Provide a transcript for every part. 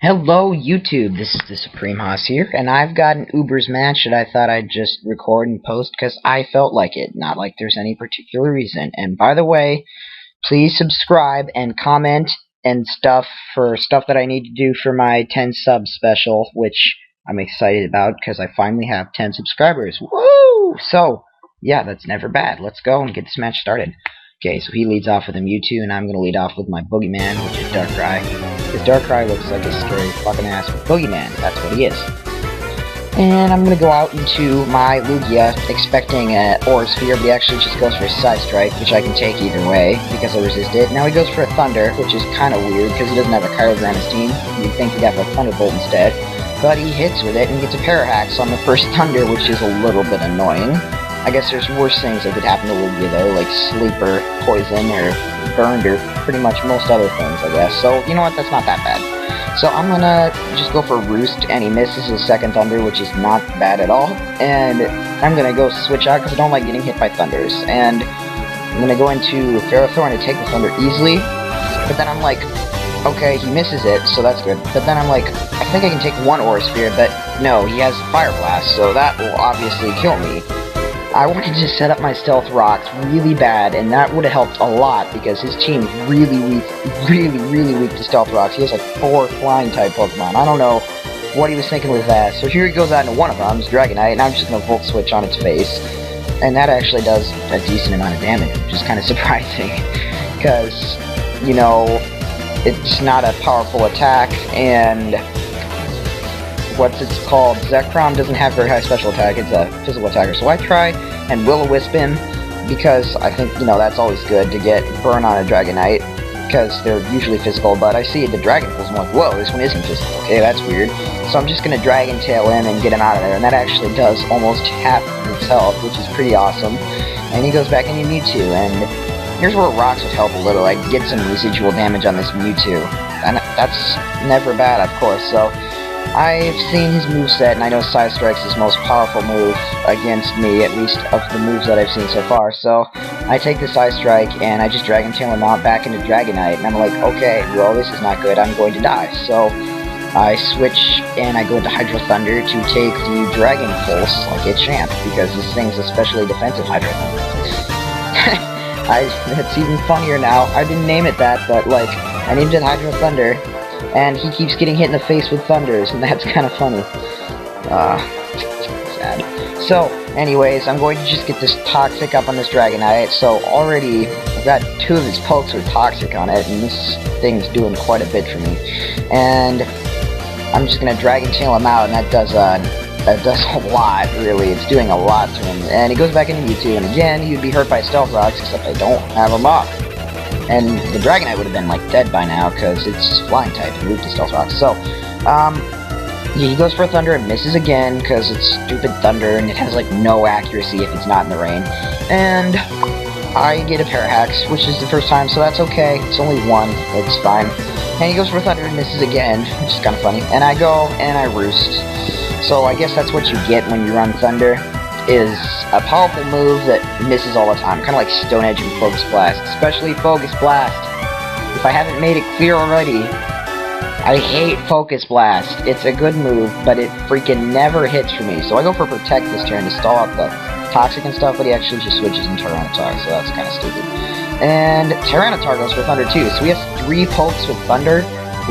Hello YouTube, this is thesupremehaus here, and I've got an Uber's match that I thought I'd just record and post because I felt like it, not like there's any particular reason. And by the way, please subscribe and comment and stuff for stuff that I need to do for my 10 sub special, which I'm excited about because I finally have 10 subscribers. Woo! So, yeah, that's never bad. Let's go and get this match started. Okay, so he leads off with a Mewtwo, and I'm going to lead off with my Boogeyman, which is Darkrai. Because Darkrai looks like a scary fucking ass Boogeyman. That's what he is. And I'm going to go out into my Lugia, expecting an Aura Sphere, but he actually just goes for a Side Strike, which I can take either way, because I resist it. Now he goes for a Thunder, which is kind of weird, because he doesn't have a Kyogre on his team. You'd think he'd have a Thunderbolt instead. But he hits with it and gets a Parahax on the first Thunder, which is a little bit annoying. I guess there's worse things that could happen to Lugia though, like sleep or poison or burned or pretty much most other things, I guess. So, you know what, that's not that bad. So I'm gonna just go for Roost, and he misses his second Thunder, which is not bad at all. And I'm gonna go switch out because I don't like getting hit by Thunders. And I'm gonna go into Ferrothorn to take the Thunder easily. But then I'm like, okay, he misses it, so that's good. But then I'm like, I think I can take one Aura Sphere, but no, he has Fire Blast, so that will obviously kill me. I wanted to set up my Stealth Rocks really bad, and that would have helped a lot, because his team is really weak to Stealth Rocks. He has like 4 Flying-type Pokemon. I don't know what he was thinking with that. So here he goes out into one of them, it's Dragonite, and I'm just going to Volt Switch on its face. And that actually does a decent amount of damage, which is kind of surprising, because, you know, it's not a powerful attack, and what's it's called, Zekrom doesn't have very high special attack, it's a physical attacker. So I try and Will-O-Wisp him, because I think, you know, that's always good to get burn on a Dragonite, because they're usually physical, but I see the Dragon Pulse and I'm like, whoa, this one isn't physical, okay, that's weird. So I'm just going to Dragon Tail in and get him out of there, and that actually does almost half of its health, which is pretty awesome. And he goes back into Mewtwo, and here's where Rocks would help a little. I get some residual damage on this Mewtwo, and that's never bad, of course. So I've seen his moveset, and I know Side Strike's his most powerful move against me, at least of the moves that I've seen so far. So I take the Side Strike, and I just Dragon Tail him out back into Dragonite, and I'm like, okay, well, this is not good, I'm going to die. So I switch, and I go into Hydro Thunder to take the Dragon Pulse like a champ, because this thing's especially defensive Hydro Thunder. It's even funnier now. I didn't name it that, but, like, I named it Hydro Thunder, and he keeps getting hit in the face with Thunders, and that's kind of funny. Sad. So, anyways, I'm going to just get this Toxic up on this Dragonite. So, already, I've got 2 of his pokes with Toxic on it, and this thing's doing quite a bit for me. And I'm just going to Dragon Tail him out, and that does a lot, really. It's doing a lot to him. And he goes back into Mewtwo, and again, he'd be hurt by Stealth Rocks, except I don't have him up. And the Dragonite would have been, like, dead by now, because it's Flying type and moved to Stealth Rocks. So, he goes for a Thunder and misses again, because it's stupid Thunder, and it has, like, no accuracy if it's not in the rain. And I get a Parahax, which is the first time, so that's okay. It's only 1, it's fine. And he goes for a Thunder and misses again, which is kind of funny. And I go, and I Roost. So I guess that's what you get when you run Thunder, is a powerful move that misses all the time, kind of like Stone Edge and Focus Blast, especially Focus Blast. If I haven't made it clear already, I hate Focus Blast. It's a good move, but it freaking never hits for me. So I go for Protect this turn to stall out the Toxic and stuff, but he actually just switches into Tyranitar, so that's kind of stupid. And Tyranitar goes for Thunder too, so he has 3 pokes with Thunder,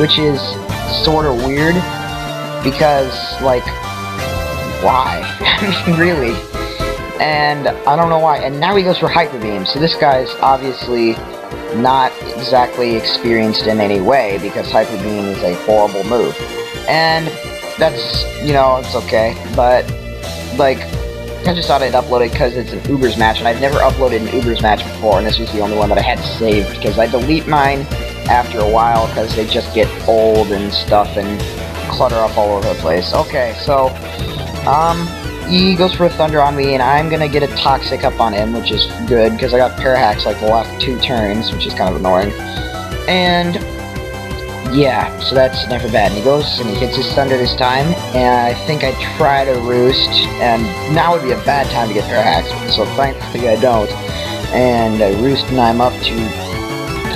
which is sort of weird, because, like, why? I mean, really. And I don't know why. And now he goes for Hyper Beam. So this guy's obviously not exactly experienced in any way, because Hyper Beam is a horrible move. And that's, you know, it's okay. But, like, I just thought I'd upload it because it's an Uber's match, and I've never uploaded an Uber's match before, and this was the only one that I had saved, because I delete mine after a while, because they just get old and stuff and clutter up all over the place. Okay, so he goes for a Thunder on me, and I'm gonna get a Toxic up on him, which is good, because I got Parahax like the last 2 turns, which is kind of annoying. And yeah, so that's never bad. And he goes and he hits his Thunder this time, and I think I try to Roost, and now would be a bad time to get Parahax, so thankfully I don't. And I Roost, and I'm up to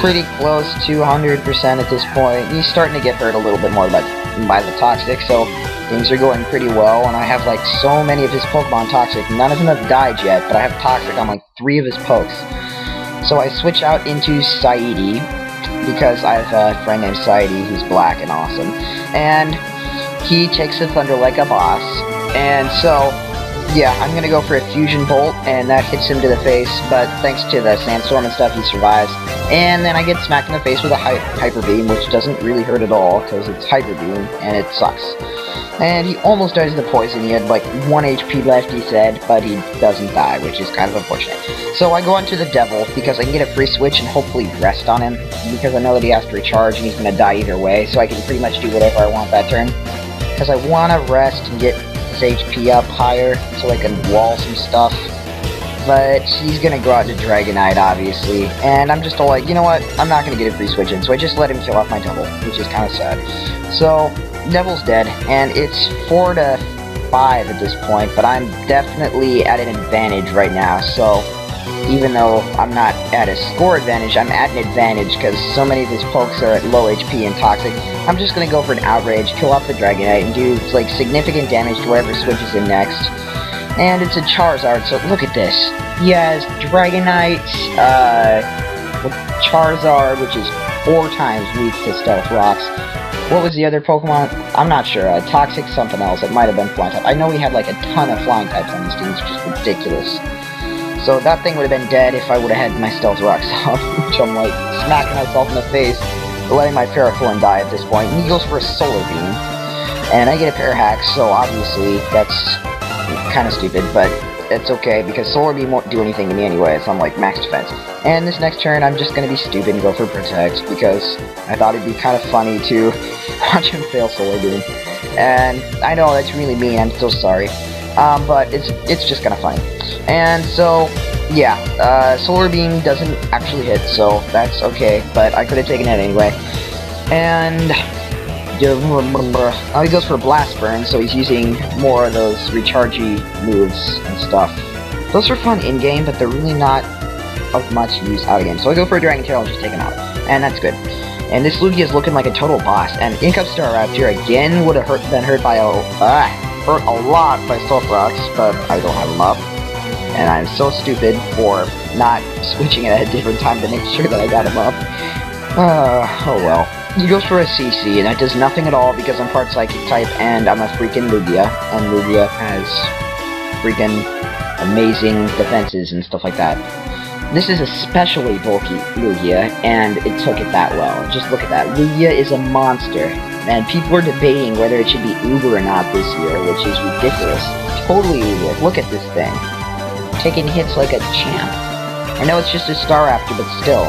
pretty close to 100% at this point. He's starting to get hurt a little bit more by the Toxic, so things are going pretty well, and I have like so many of his Pokemon Toxic. None of them have died yet, but I have Toxic on like 3 of his Pokes. So I switch out into Saidi, because I have a friend named Saidi who's black and awesome. And he takes the Thunder like a boss, and so yeah, I'm gonna go for a Fusion Bolt, and that hits him to the face, but thanks to the Sandstorm and stuff, he survives. And then I get smacked in the face with a Hyper Beam, which doesn't really hurt at all, because it's Hyper Beam, and it sucks. And he almost dies of the poison. He had like 1 HP left, he said, but he doesn't die, which is kind of unfortunate. So I go on to the Devil, because I can get a free switch and hopefully rest on him, because I know that he has to recharge, and he's gonna die either way, so I can pretty much do whatever I want that turn. Because I want to rest and get his HP up higher, so I can wall some stuff. But he's gonna go out to Dragonite, obviously, and I'm just all like, you know what, I'm not gonna get a free switch in, so I just let him kill off my Devil, which is kind of sad. So, Devil's dead, and it's 4 to 5 at this point, but I'm definitely at an advantage right now, so even though I'm not at a score advantage, I'm at an advantage, because so many of his pokes are at low HP and Toxic. I'm just gonna go for an Outrage, kill off the Dragonite, and do, like, significant damage to whatever switches in next. And it's a Charizard, so look at this. He has Dragonite, Charizard, which is 4 times weak to Stealth Rocks. What was the other Pokemon? I'm not sure. Toxic something else. It might have been Flying type. I know he had like a ton of Flying types on this team. It's just ridiculous. So that thing would have been dead if I would have had my Stealth Rocks off, which I'm like smacking myself in the face, letting my Parathorn die at this point. And he goes for a Solar Beam, and I get a Parahax, so obviously that's kind of stupid, but it's okay, because Solar Beam won't do anything to me anyway, so I'm like max defense. And this next turn, I'm just going to be stupid and go for Protect, because I thought it'd be kind of funny to watch him fail Solar Beam. And I know that's really mean, I'm so sorry, but it's just kind of funny. And so, yeah, Solar Beam doesn't actually hit, so that's okay, but I could have taken it anyway. And he goes for Blast Burn, so he's using more of those rechargey moves and stuff. Those are fun in-game, but they're really not of much use out-of-game. So I go for a Dragon Tail and just take him out. And that's good. And this Lugia is looking like a total boss. And Ink Up Staraptor again would have been hurt by hurt a lot by Stealth Rocks, but I don't have him up. And I'm so stupid for not switching it at a different time to make sure that I got him up. Oh well. He goes for a CC, and that does nothing at all because I'm part Psychic type and I'm a freaking Lugia, and Lugia has freaking amazing defenses and stuff like that. This is especially bulky Lugia, and it took it that well. Just look at that. Lugia is a monster, and people are debating whether it should be Uber or not this year, which is ridiculous. Totally Uber. Look at this thing. Taking hits like a champ. I know it's just a Staraptor, but still,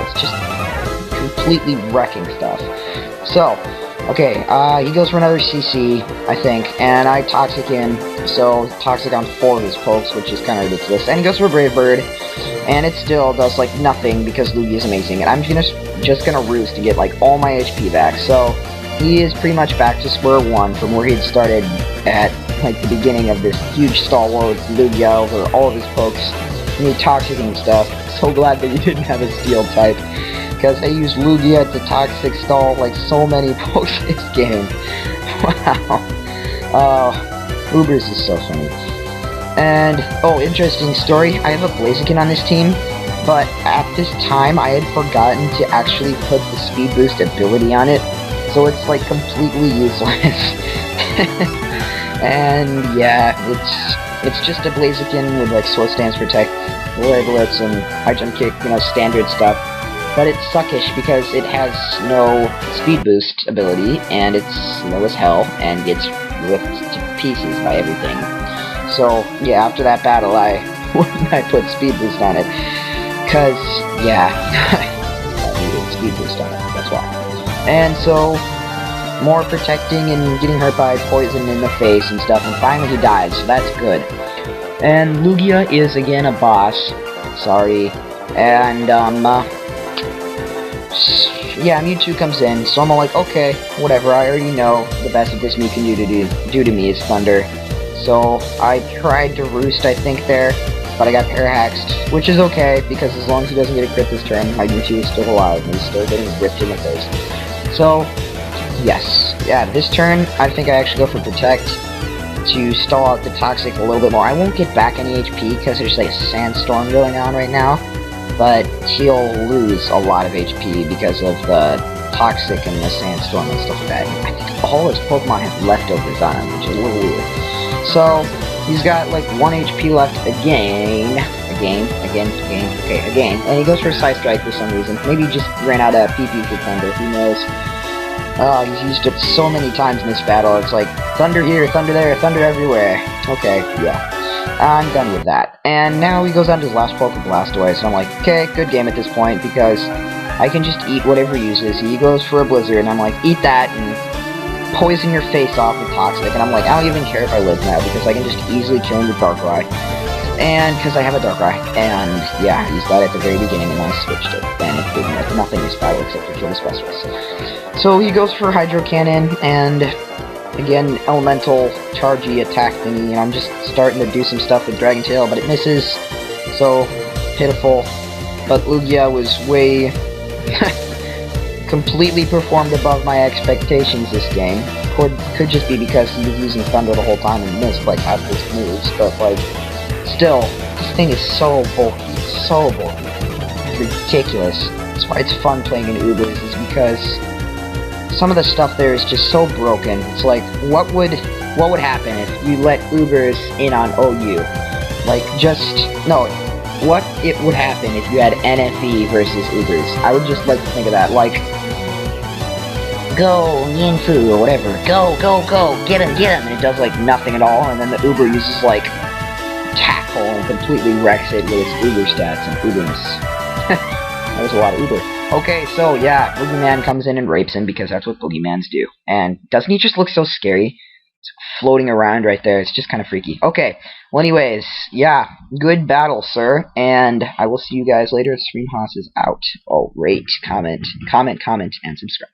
it's just completely wrecking stuff. So, okay, he goes for another CC, I think, and I Toxic in, so Toxic on 4 of his pokes, which is kind of ridiculous. And he goes for Brave Bird, and it still does, like, nothing because Lugia is amazing. And I'm just gonna Roost to get, like, all my HP back. So, he is pretty much back to square one from where he had started at, like, the beginning of this huge stalwart with Lugia over all of his pokes. And he Toxic and stuff. So glad that he didn't have a Steel type, because I used Lugia to Toxic stall like so many pokes this game. Wow. Ubers is so funny. And, oh, interesting story, I have a Blaziken on this team, but at this time I had forgotten to actually put the Speed Boost ability on it, so it's like completely useless. And yeah, it's just a Blaziken with like Swift Stance, Protect, Blitz, and High Jump Kick, you know, standard stuff. But it's suckish because it has no speed boost ability, and it's slow as hell, and gets ripped to pieces by everything. So, yeah, after that battle, I put speed boost on it. Cause, yeah, I needed speed boost on it, that's why. And so, more protecting and getting hurt by poison in the face and stuff, and finally he died, so that's good. And Lugia is, again, a boss. Sorry. And, yeah, Mewtwo comes in, so I'm all like, okay, whatever, I already know the best that this Mew can do to me is Thunder. So I tried to Roost, I think, there, but I got parahaxed, which is okay, because as long as he doesn't get a crit this turn, my Mewtwo is still alive, and he's still getting ripped in the face. So, yes. Yeah, this turn, I think I actually go for Protect to stall out the Toxic a little bit more. I won't get back any HP, because there's like a sandstorm going on right now, but he'll lose a lot of HP because of the Toxic and the sandstorm and stuff like that. I think all his Pokemon have leftovers on him, which is a little weird. So, he's got like 1 HP left again, and he goes for a Side Strike for some reason. Maybe he just ran out of PP for Thunder, who knows. He's used it so many times in this battle, it's like, Thunder here, Thunder there, Thunder everywhere. Okay, yeah. I'm done with that. And now he goes on to his last Poke Blastoise, and I'm like, okay, good game at this point, because I can just eat whatever he uses. He goes for a Blizzard, and I'm like, eat that, and poison your face off with Toxic, and I'm like, I don't even care if I live now, because I can just easily kill him with Darkrai. And, because I have a Darkrai, and, yeah, he's got it at the very beginning, and I switched it, and it did nothing in this battle except to kill the Specialist. So he goes for Hydro Cannon, and, again, Elemental, Chargy attack thingy, and I'm just starting to do some stuff with Dragon Tail, but it misses, so pitiful. But Lugia was way completely performed above my expectations this game. Could just be because he was using Thunder the whole time and missed like half his moves, but like, still, this thing is so bulky, so bulky. It's ridiculous. That's why it's fun playing in Ubers, is because some of the stuff there is just so broken. It's like, what would happen if you let Ubers in on OU? Like, what it would happen if you had NFE versus Ubers. I would just like to think of that, like, go, Yinfu, or whatever, go, get him, and it does, like, nothing at all, and then the Uber uses, like, Tackle and completely wrecks it with its Uber stats and Uberness. That was a lot of Uber. Okay, so, yeah, Boogeyman comes in and rapes him, because that's what Boogeymans do. And doesn't he just look so scary? It's floating around right there, it's just kind of freaky. Okay, well anyways, yeah, good battle, sir, and I will see you guys later. thesupremehaus is out. Oh, rate, comment, and subscribe.